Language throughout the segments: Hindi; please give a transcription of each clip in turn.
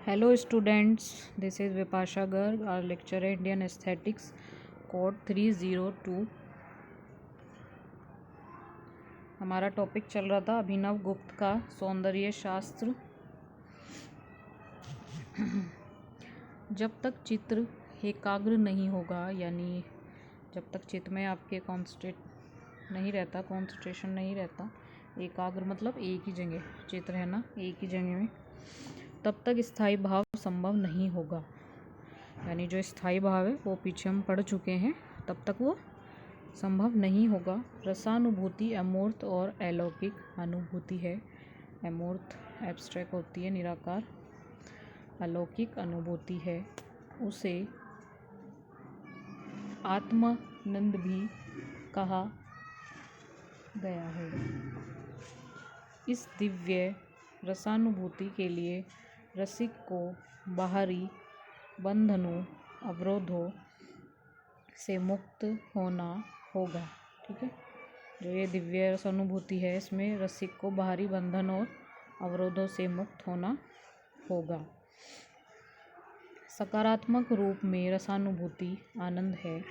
Hello students, this is Vipasha Garg, our lecturer Indian Aesthetics, code 302। हमारा टॉपिक चल रहा था अभिनव गुप्त का सौंदर्य शास्त्र। जब तक चित्र एकाग्र नहीं होगा, यानी जब तक चित्त में आपके कंसंट्रेशन नहीं रहता, एकाग्र मतलब एक ही जगह चित्र है ना, एक ही जगह में, तब तक स्थायी भाव संभव नहीं होगा। यानी जो स्थायी भाव है वो पीछे हम पढ़ चुके हैं, तब तक वो संभव नहीं होगा। रसानुभूति अमूर्त और अलौकिक अनुभूति है। अमूर्त एब्स्ट्रैक्ट होती है, निराकार। अलौकिक अनुभूति है, उसे आत्मानंद भी कहा गया है। इस दिव्य रसानुभूति के लिए रसिक को बाहरी बंधनों अवरोधों से मुक्त होना होगा। ठीक है, जो ये दिव्य रसानुभूति है, इसमें रसिक को बाहरी बंधन और अवरोधों से मुक्त होना होगा। सकारात्मक रूप में रसानुभूति आनंद है,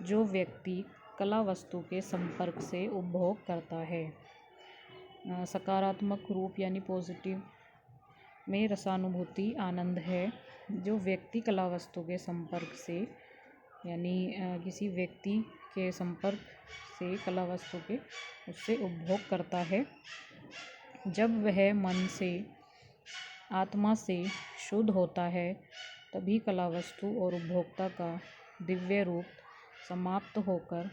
जो व्यक्ति कला वस्तु के संपर्क से उपभोग करता है। सकारात्मक रूप यानी पॉजिटिव में रसानुभूति आनंद है, जो व्यक्ति कला वस्तु के संपर्क से, यानी किसी व्यक्ति के संपर्क से कला वस्तु के उससे उपभोग करता है। जब वह मन से आत्मा से शुद्ध होता है, तभी कला वस्तु और उपभोक्ता का दिव्य रूप समाप्त होकर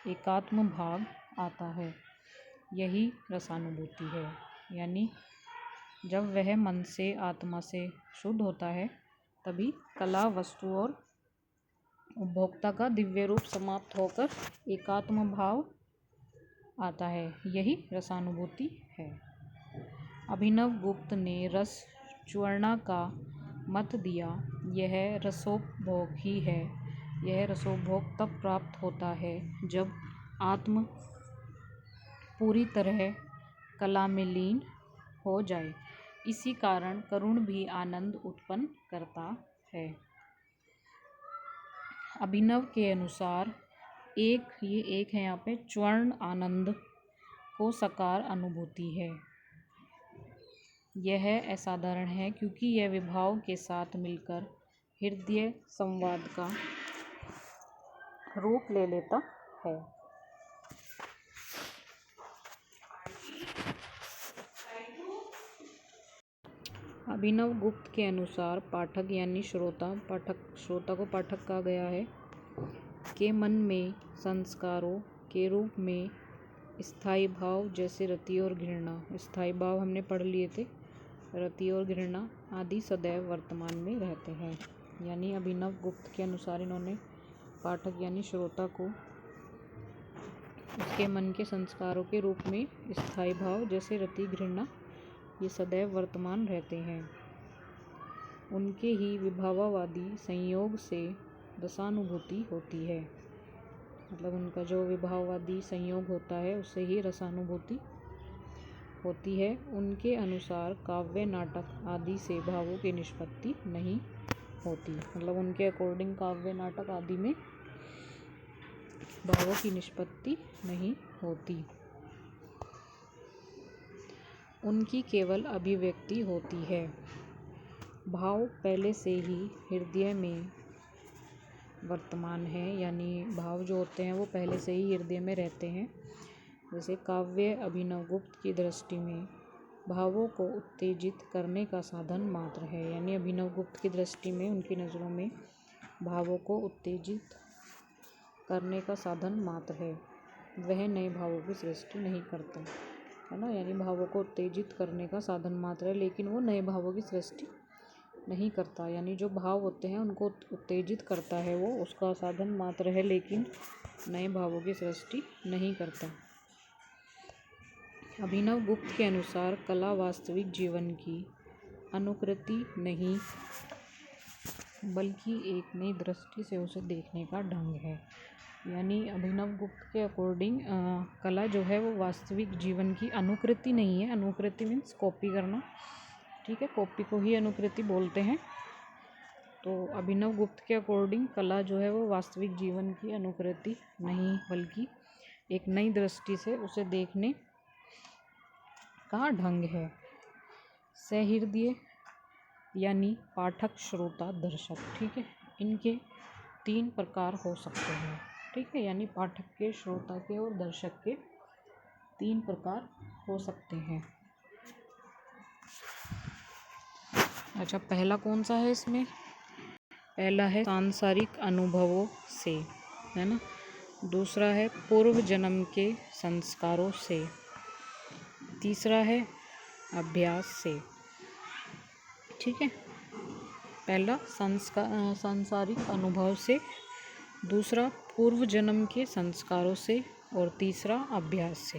एकात्म भाव आता है। यही रसानुभूति है। यानी जब वह मन से आत्मा से शुद्ध होता है, तभी कला वस्तु और उपभोक्ता का दिव्य रूप समाप्त होकर एकात्म भाव आता है। यही रसानुभूति है। अभिनव गुप्त ने रस चूर्णा का मत दिया। यह रसोपभोग ही है। यह रसोपभोग तब प्राप्त होता है जब आत्म पूरी तरह कला में लीन हो जाए। इसी कारण करुण भी आनंद उत्पन्न करता है। अभिनव के अनुसार एक है यहाँ पे, चूर्ण आनंद को सकार अनुभूति है। यह असाधारण है क्योंकि यह विभाव के साथ मिलकर हृदय संवाद का रूप ले लेता है। अभिनव गुप्त के अनुसार पाठक यानी श्रोता को पाठक कहा गया है, के मन में संस्कारों के रूप में स्थायी भाव जैसे रति और घृणा, स्थायी भाव हमने पढ़ लिए थे, रति और घृणा आदि सदैव वर्तमान में रहते हैं। यानी अभिनव गुप्त के अनुसार इन्होंने पाठक यानी श्रोता को उसके मन के संस्कारों के रूप में स्थायी भाव जैसे रति घृणा ये सदैव वर्तमान रहते हैं। उनके ही विभाववादी संयोग से रसानुभूति होती है। मतलब उनका जो विभाववादी संयोग होता है, उससे ही रसानुभूति होती है। उनके अनुसार काव्य नाटक आदि से भावों की निष्पत्ति नहीं होती। मतलब उनके अकॉर्डिंग काव्य नाटक आदि में भावों की निष्पत्ति नहीं होती। उनकी केवल अभिव्यक्ति होती है। भाव पहले से ही हृदय में वर्तमान है। यानी भाव जो होते हैं वो पहले से ही हृदय में रहते हैं। जैसे काव्य अभिनव गुप्त की दृष्टि में भावों को उत्तेजित करने का साधन मात्र है। यानी अभिनव गुप्त की दृष्टि में, उनकी नज़रों में भावों को उत्तेजित करने का साधन मात्र है। वह नए भावों की सृष्टि नहीं करता है ना। यानी भावों को उत्तेजित करने का साधन मात्र है, लेकिन वो नए भावों की सृष्टि नहीं करता। यानी जो भाव होते हैं उनको उत्तेजित करता है, वो उसका साधन मात्र है, लेकिन नए भावों की सृष्टि नहीं करता। अभिनव गुप्त के अनुसार कला वास्तविक जीवन की अनुकृति नहीं, बल्कि एक नई दृष्टि से उसे देखने का ढंग है। यानी अभिनव गुप्त के अकॉर्डिंग कला जो है वो वास्तविक जीवन की अनुकृति नहीं है। अनुकृति मीन्स कॉपी करना। ठीक है, कॉपी को ही अनुकृति बोलते हैं। तो अभिनव गुप्त के अकॉर्डिंग कला जो है वो वास्तविक जीवन की अनुकृति नहीं, बल्कि एक नई दृष्टि से उसे देखने का ढंग है। सहृदय यानी पाठक, श्रोता, दर्शक, ठीक है, इनके 3 प्रकार हो सकते हैं, ठीक है, यानी पाठक के, श्रोता के और दर्शक के 3 प्रकार हो सकते हैं। अच्छा, पहला कौन सा है इसमें? पहला है सांसारिक अनुभवों से, है ना। दूसरा है पूर्व जन्म के संस्कारों से। तीसरा है अभ्यास से, ठीक है। पहला सांसारिक अनुभव से, दूसरा पूर्व जन्म के संस्कारों से और तीसरा अभ्यास से।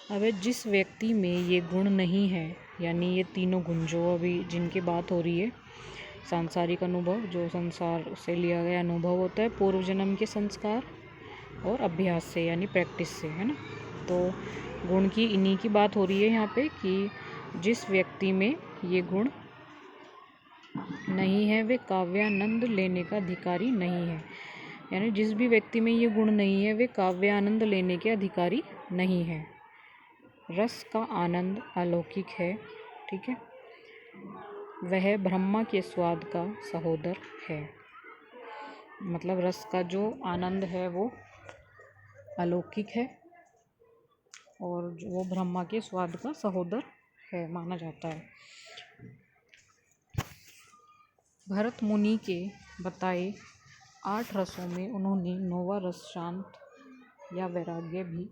अब जिस व्यक्ति में ये गुण नहीं है, यानी ये तीनों गुण जो अभी जिनकी बात हो रही है, सांसारिक अनुभव जो संसार से लिया गया अनुभव होता है, पूर्व जन्म के संस्कार और अभ्यास से यानी प्रैक्टिस से, है ना। तो गुण की इन्हीं की बात हो रही है यहाँ पे कि जिस व्यक्ति में ये गुण नहीं है वे काव्यानंद लेने का अधिकारी नहीं है। यानी जिस भी व्यक्ति में ये गुण नहीं है वे काव्यानंद लेने के अधिकारी नहीं है। रस का आनंद अलौकिक है, ठीक है, वह ब्रह्मा के स्वाद का सहोदर है। मतलब रस का जो आनंद है वो अलौकिक है और जो वो ब्रह्मा के स्वाद का सहोदर है माना जाता है। भरत मुनि के बताए 8 रसों में उन्होंने 9वां रस शांत या वैराग्य भी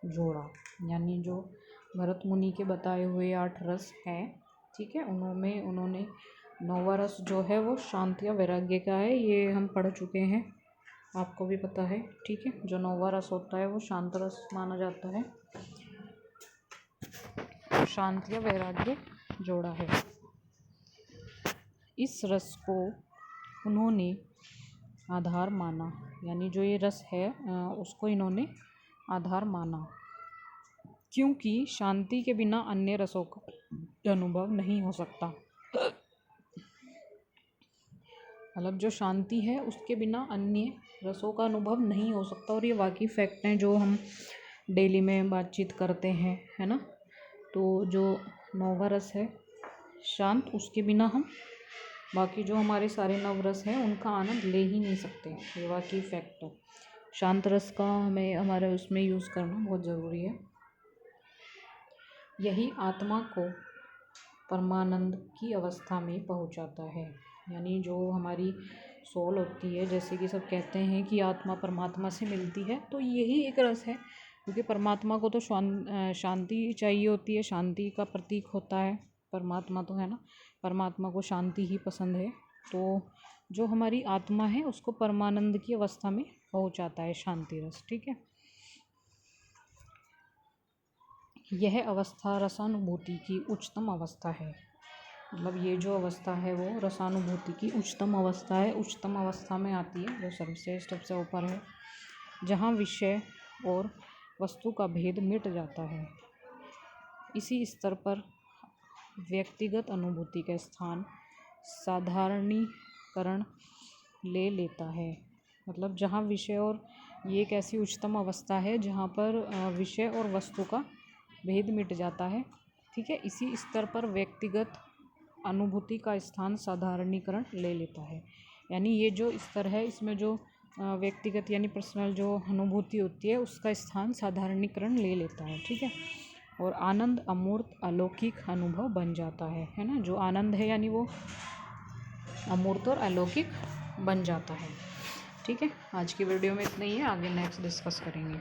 जोड़ा। यानी जो भरत मुनि के बताए हुए 8 रस हैं, ठीक है, उनमें उन्होंने 9वां रस जो है वो शांत या वैराग्य का है। ये हम पढ़ चुके हैं, आपको भी पता है, ठीक है। जो 9वां रस होता है वो शांत रस माना जाता है, शांत या वैराग्य जोड़ा है। इस रस को उन्होंने आधार माना, यानी जो ये रस है उसको इन्होंने आधार माना, क्योंकि शांति के बिना अन्य रसों का अनुभव नहीं हो सकता। मतलब जो शांति है उसके बिना अन्य रसों का अनुभव नहीं हो सकता। और ये वाकई फैक्ट हैं जो हम डेली में बातचीत करते हैं, है ना। तो जो 9वां रस है शांत, उसके बिना हम बाकी जो हमारे सारे 9 रस हैं उनका आनंद ले ही नहीं सकते। ये वाकई फैक्ट है। शांत रस का हमें हमारे उसमें यूज़ करना बहुत ज़रूरी है। यही आत्मा को परमानंद की अवस्था में पहुंचाता है। यानी जो हमारी सोल होती है, जैसे कि सब कहते हैं कि आत्मा परमात्मा से मिलती है, तो यही एक रस है। क्योंकि परमात्मा को तो शांति चाहिए होती है, शांति का प्रतीक होता है परमात्मा, तो है ना। परमात्मा को शांति ही पसंद है। तो जो हमारी आत्मा है उसको परमानंद की अवस्था में पहुंचाता है शांति रस, ठीक है। यह अवस्था रसानुभूति की उच्चतम अवस्था है। मतलब ये जो अवस्था है वो रसानुभूति की उच्चतम अवस्था है, उच्चतम अवस्था में आती है, जो सर्वश्रेष्ठ सबसे ऊपर है, जहाँ विषय और वस्तु का भेद मिट जाता है। इसी स्तर पर व्यक्तिगत अनुभूति का स्थान साधारणीकरण ले लेता है। मतलब जहाँ विषय और ये एक ऐसी उच्चतम अवस्था है जहाँ पर विषय और वस्तु का भेद मिट जाता है, ठीक है। इसी स्तर पर व्यक्तिगत अनुभूति का स्थान साधारणीकरण ले लेता है। यानी ये जो स्तर है इसमें जो व्यक्तिगत यानी पर्सनल जो अनुभूति होती है उसका स्थान साधारणीकरण ले लेता है, ठीक है। और आनंद अमूर्त अलौकिक अनुभव बन जाता है ना। जो आनंद है यानी वो अमूर्त और अलौकिक बन जाता है, ठीक है। आज की वीडियो में इतना ही है, आगे नेक्स्ट डिस्कस करेंगे।